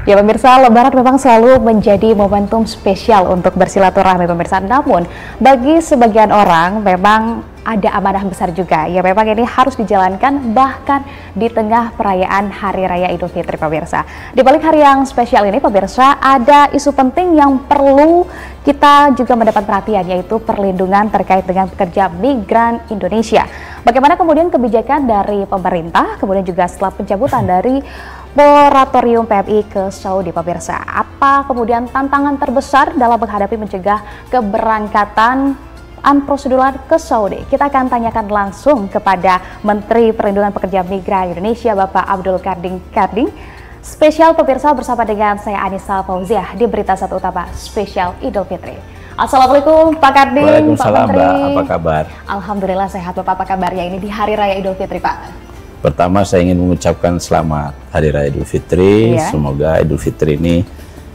Ya pemirsa, Lebaran memang selalu menjadi momentum spesial untuk bersilaturahmi pemirsa. Namun bagi sebagian orang memang ada amanah besar juga. Ya memang ini harus dijalankan bahkan di tengah perayaan Hari Raya Idul Fitri pemirsa. Di balik hari yang spesial ini pemirsa, ada isu penting yang perlu kita juga mendapat perhatian, yaitu perlindungan terkait dengan pekerja migran Indonesia. Bagaimana kemudian kebijakan dari pemerintah, kemudian juga setelah pencabutan dari moratorium PMI ke Saudi pemirsa. Apa kemudian tantangan terbesar dalam menghadapi mencegah keberangkatan prosedural ke Saudi? Kita akan tanyakan langsung kepada Menteri Perlindungan Pekerja Migran Indonesia Bapak Abdul Karding. Spesial pemirsa bersama dengan saya Anissa Fauziah di Berita Satu Utama Spesial Idul Fitri. Assalamualaikum Pak Karding. Waalaikumsalam Mbak, apa kabar? Alhamdulillah sehat Bapak, apa kabarnya ini di Hari Raya Idul Fitri Pak? Pertama saya ingin mengucapkan selamat Hari Raya Idul Fitri. Iya. Semoga Idul Fitri ini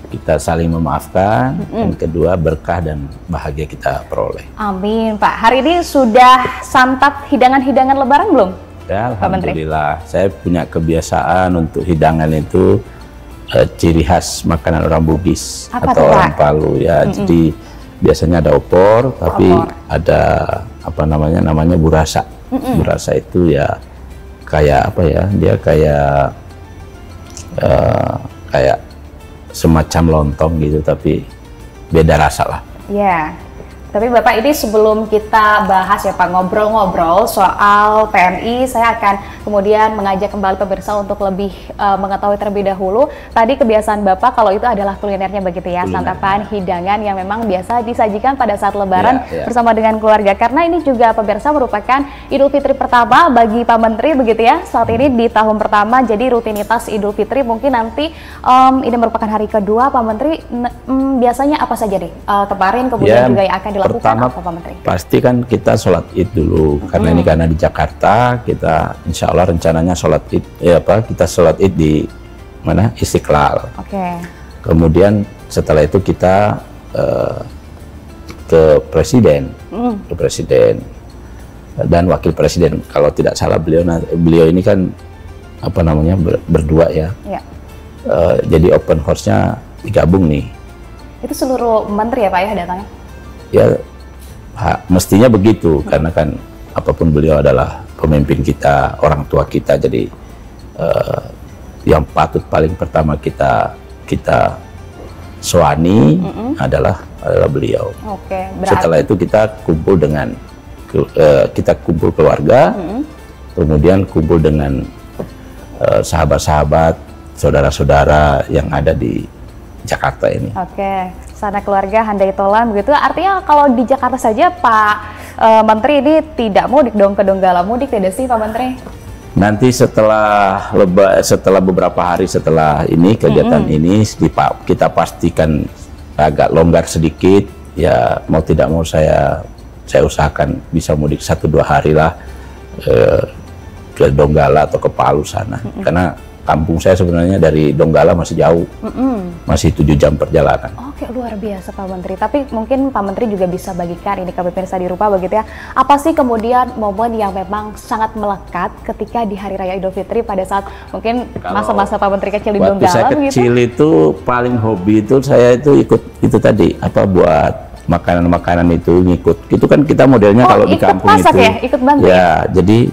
kita saling memaafkan, dan kedua berkah dan bahagia kita peroleh. Amin Pak. Hari ini sudah santap hidangan-hidangan Lebaran belum? Ya, alhamdulillah. Saya punya kebiasaan untuk hidangan itu ciri khas makanan orang Bugis atau orang Palu ya. Jadi biasanya ada opor, tapi ada apa namanya burasa. Burasa itu ya kayak apa ya? Dia kayak semacam lontong gitu, tapi beda rasa lah. Ya, tapi Bapak ini sebelum kita bahas ya Pak, ngobrol-ngobrol soal PMI, saya akan kemudian mengajak kembali pemirsa untuk lebih mengetahui terlebih dahulu. Tadi kebiasaan Bapak kalau itu adalah kulinernya begitu ya, santapan, hidangan yang memang biasa disajikan pada saat Lebaran bersama dengan keluarga. Karena ini juga pemirsa merupakan Idul Fitri pertama bagi Pak Menteri begitu ya, saat ini di tahun pertama, jadi rutinitas Idul Fitri mungkin nanti ini merupakan hari kedua Pak Menteri, biasanya apa saja deh kemarin kemudian juga yang akan dilakukan pertama, apa Pak Menteri? Pasti kan kita sholat id dulu, karena ini karena di Jakarta, kita insya Allah rencananya sholat id, kita sholat id di mana? Istiqlal. Kemudian setelah itu kita ke presiden, dan wakil presiden. Kalau tidak salah beliau ini kan apa namanya berdua ya. Jadi open house-nya digabung nih. Itu seluruh menteri ya Pak ya datangnya? Ya, mestinya begitu, karena kan apapun beliau adalah pemimpin kita, orang tua kita, jadi yang patut paling pertama kita soani adalah beliau. Setelah itu kita kumpul dengan keluarga, kemudian kumpul dengan sahabat-sahabat, saudara-saudara yang ada di Jakarta ini. Sana keluarga handai tolan begitu. Artinya kalau di Jakarta saja Pak Menteri ini tidak mudik dong ke Donggala, mudik tidak sih Pak Menteri? Nanti setelah beberapa hari setelah ini kegiatan ini kita pastikan agak longgar sedikit ya, mau tidak mau saya usahakan bisa mudik 1-2 hari lah ke Donggala atau ke Palu sana, karena kampung saya sebenarnya dari Donggala masih jauh, masih 7 jam perjalanan. Oke, luar biasa Pak Menteri. Tapi mungkin Pak Menteri juga bisa bagikan ini ke pemirsa di rumah begitu ya. Apa sih kemudian momen yang memang sangat melekat ketika di Hari Raya Idul Fitri pada saat mungkin masa-masa Pak Menteri kecil di Donggala? Waktu saya kecil itu paling hobi itu saya itu ikut itu tadi apa buat makanan-makanan itu ngikut. Itu kan kita modelnya kalau di kampung itu. Ya, ikut bantu. Ya, jadi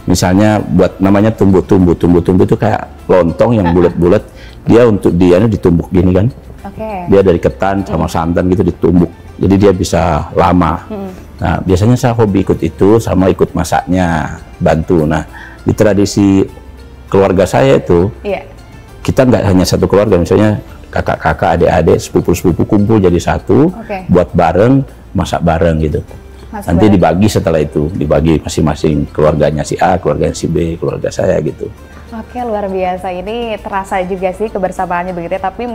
misalnya buat namanya tumbuh-tumbuh itu kayak lontong yang bulat-bulat, dia untuk ditumbuk gini kan, dia dari ketan sama santan gitu ditumbuk, jadi dia bisa lama. Nah biasanya saya hobi ikut itu sama ikut masaknya, bantu. Nah di tradisi keluarga saya itu kita nggak hanya satu keluarga, misalnya kakak-kakak, adik-adik, sepupu-sepupu kumpul jadi satu, buat bareng, masak bareng gitu. Nanti dibagi, setelah itu dibagi masing-masing, keluarganya si A, keluarganya si B, keluarga saya gitu. Oke, luar biasa. Ini terasa juga sih kebersamaannya begitu ya. Tapi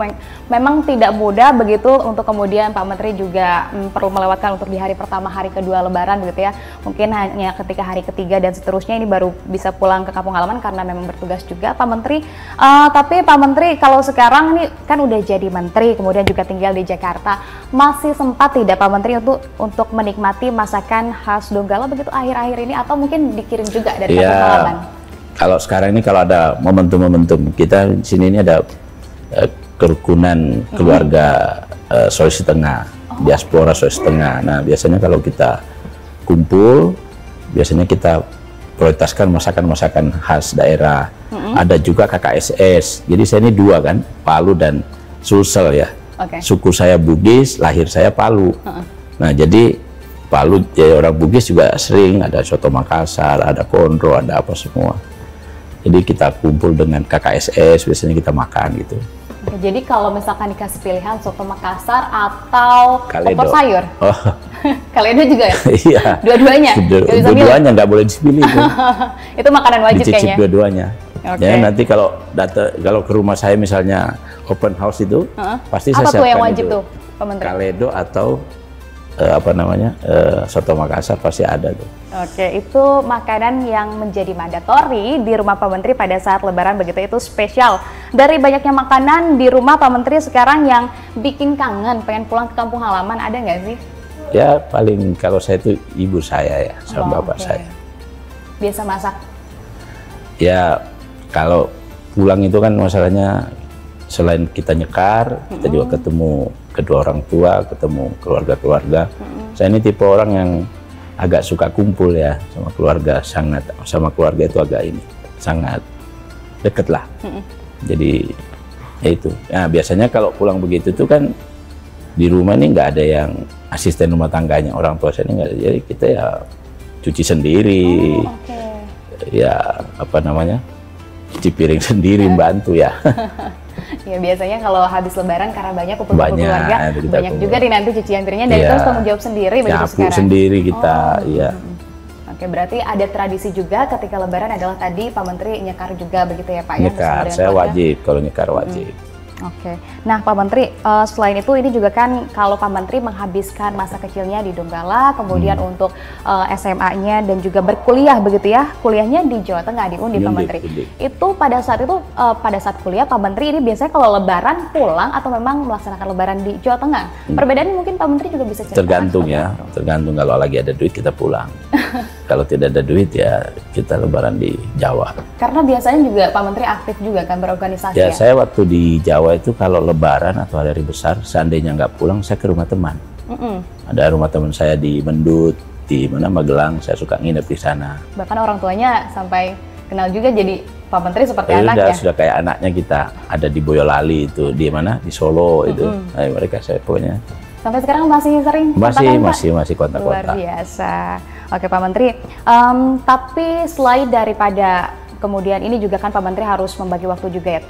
memang tidak mudah begitu untuk kemudian Pak Menteri juga perlu melewatkan untuk di hari pertama, hari kedua Lebaran begitu ya. Mungkin hanya ketika hari ketiga dan seterusnya ini baru bisa pulang ke kampung halaman karena memang bertugas juga Pak Menteri. Tapi Pak Menteri kalau sekarang nih kan udah jadi Menteri, kemudian juga tinggal di Jakarta, masih sempat tidak Pak Menteri untuk menikmati masakan khas Donggala begitu akhir-akhir ini, atau mungkin dikirim juga dari kampung halaman? Kalau sekarang ini kalau ada momentum-momentum, kita di sini ini ada kerukunan keluarga Sulawesi Tengah, diaspora Sulawesi Tengah. Nah, biasanya kalau kita kumpul, biasanya kita prioritaskan masakan-masakan khas daerah. Ada juga KKSS. Jadi saya ini dua kan, Palu dan Sulsel ya. Suku saya Bugis, lahir saya Palu. Nah, jadi Palu ya, orang Bugis juga sering ada soto Makassar, ada kondro, ada apa semua. Jadi kita kumpul dengan KKSS, biasanya kita makan gitu. Jadi kalau misalkan dikasih pilihan soto Makassar atau opor sayur, Kaledo juga ya? Iya. Dua-duanya? Dua-duanya nggak boleh dipilih itu. Itu makanan wajib dicicip kayaknya? Dua-duanya. Ya, nanti kalau ke rumah saya misalnya open house itu, pasti saya siapkan. Apa tuh yang wajib tuh, Pak Menteri? Kaledo atau soto Makassar pasti ada tuh. Oke, itu makanan yang menjadi mandatori di rumah Pak Menteri pada saat Lebaran begitu, itu spesial. Dari banyaknya makanan di rumah Pak Menteri sekarang yang bikin kangen, pengen pulang ke kampung halaman, ada nggak sih? Ya paling kalau saya itu ibu saya ya, sama bapak saya. Biasa masak? Ya kalau pulang itu kan masalahnya selain kita nyekar, kita juga ketemu kedua orang tua, ketemu keluarga-keluarga. Saya ini tipe orang yang agak suka kumpul ya sama keluarga, sama keluarga itu agak sangat deket lah. Jadi ya itu. Nah, biasanya kalau pulang begitu tuh kan di rumah ini nggak ada yang asisten rumah tangganya, orang tua saya ini nggak ada. Jadi kita ya cuci sendiri, ya cuci piring sendiri, bantu ya. Ya biasanya kalau habis Lebaran karena banyak kumpul-kumpul keluarga, banyak juga nanti cucian piringnya, dan itu harus tanggung jawab sendiri begitu sekarang. Sendiri kita, ya. Oke, berarti ada tradisi juga ketika Lebaran adalah tadi Pak Menteri nyekar juga begitu ya Pak? Nyekar, saya wajib, kalau nyekar wajib. Oke, nah Pak Menteri, selain itu ini juga kan kalau Pak Menteri menghabiskan masa kecilnya di Donggala, kemudian untuk SMA-nya dan juga berkuliah begitu ya, kuliahnya di Jawa Tengah, di Undip Pak Menteri. Itu pada saat kuliah Pak Menteri ini biasanya kalau Lebaran pulang atau memang melaksanakan Lebaran di Jawa Tengah? Perbedaannya mungkin Pak Menteri juga bisa ceritakan. Tergantung ya, tergantung kalau lagi ada duit kita pulang. Kalau tidak ada duit ya kita Lebaran di Jawa. Karena biasanya juga Pak Menteri aktif juga kan berorganisasi ya? Saya waktu di Jawa itu kalau Lebaran atau hari besar, seandainya nggak pulang, saya ke rumah teman. Ada rumah teman saya di Mendut, di Magelang, saya suka nginep di sana. Bahkan orang tuanya sampai kenal juga jadi Pak Menteri seperti anaknya. Sudah kayak anaknya kita, ada di Boyolali itu, di Solo itu. Nah, mereka saya pokoknya. Sampai sekarang masih sering masih kontak-kontak. Luar biasa. Oke Pak Menteri, tapi selain daripada kemudian ini juga kan Pak Menteri harus membagi waktu juga ya,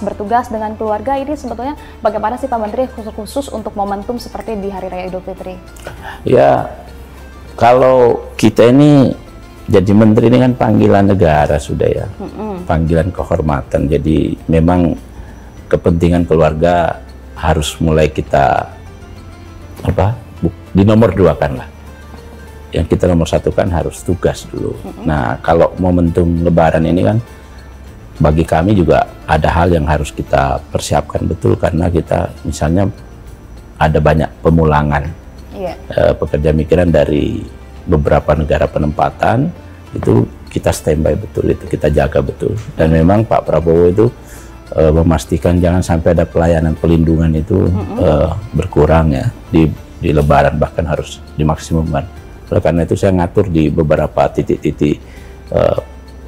bertugas dengan keluarga, ini sebetulnya bagaimana sih Pak Menteri khusus untuk momentum seperti di Hari Raya Idul Fitri? Ya, kalau kita ini jadi menteri ini kan panggilan negara sudah ya, panggilan kehormatan, jadi memang kepentingan keluarga harus mulai kita di nomor dua kan lah. Yang kita nomor satu kan harus tugas dulu. Nah, kalau momentum Lebaran ini kan bagi kami juga ada hal yang harus kita persiapkan betul, karena kita misalnya ada banyak pemulangan pekerja migran dari beberapa negara penempatan, itu kita standby betul, itu kita jaga betul. Dan memang Pak Prabowo itu memastikan jangan sampai ada pelayanan pelindungan itu berkurang ya di Lebaran, bahkan harus dimaksimumkan. Oleh karena itu saya ngatur di beberapa titik-titik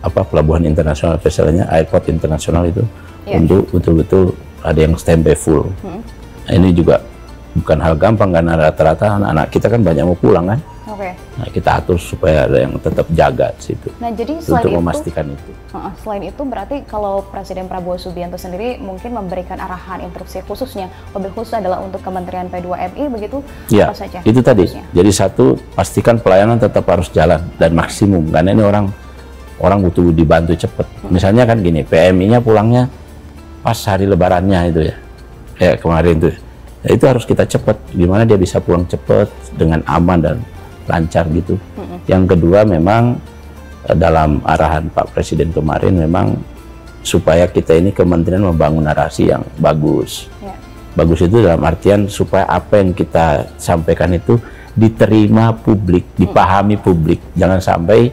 pelabuhan internasional, misalnya airport internasional itu untuk betul-betul ada yang standby full. Nah, ini juga bukan hal gampang karena rata-rata anak-anak kita kan banyak mau pulang kan. Nah, kita atur supaya ada yang tetap jaga di situ. Nah, jadi untuk memastikan itu. Selain itu berarti kalau Presiden Prabowo Subianto sendiri mungkin memberikan arahan instruksi khususnya, lebih khusus adalah untuk Kementerian P2MI begitu, apa saja? Itu tadi. Jadi satu, pastikan pelayanan tetap harus jalan dan maksimum, karena ini orang butuh dibantu cepat. Misalnya kan gini, PMI-nya pulangnya pas hari Lebarannya itu ya, kayak kemarin tuh. Nah, itu harus kita cepat. Gimana dia bisa pulang cepat dengan aman dan lancar gitu. Yang kedua memang dalam arahan Pak Presiden kemarin memang supaya kita ini kementerian membangun narasi yang bagus. Bagus itu dalam artian supaya apa yang kita sampaikan itu diterima publik, dipahami publik. Jangan sampai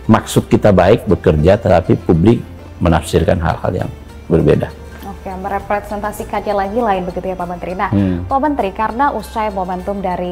maksud kita baik bekerja tetapi publik menafsirkan hal-hal yang berbeda. Oke, merepresentasikannya lagi lain begitu ya Pak Menteri. Nah, Pak Menteri, karena usai momentum dari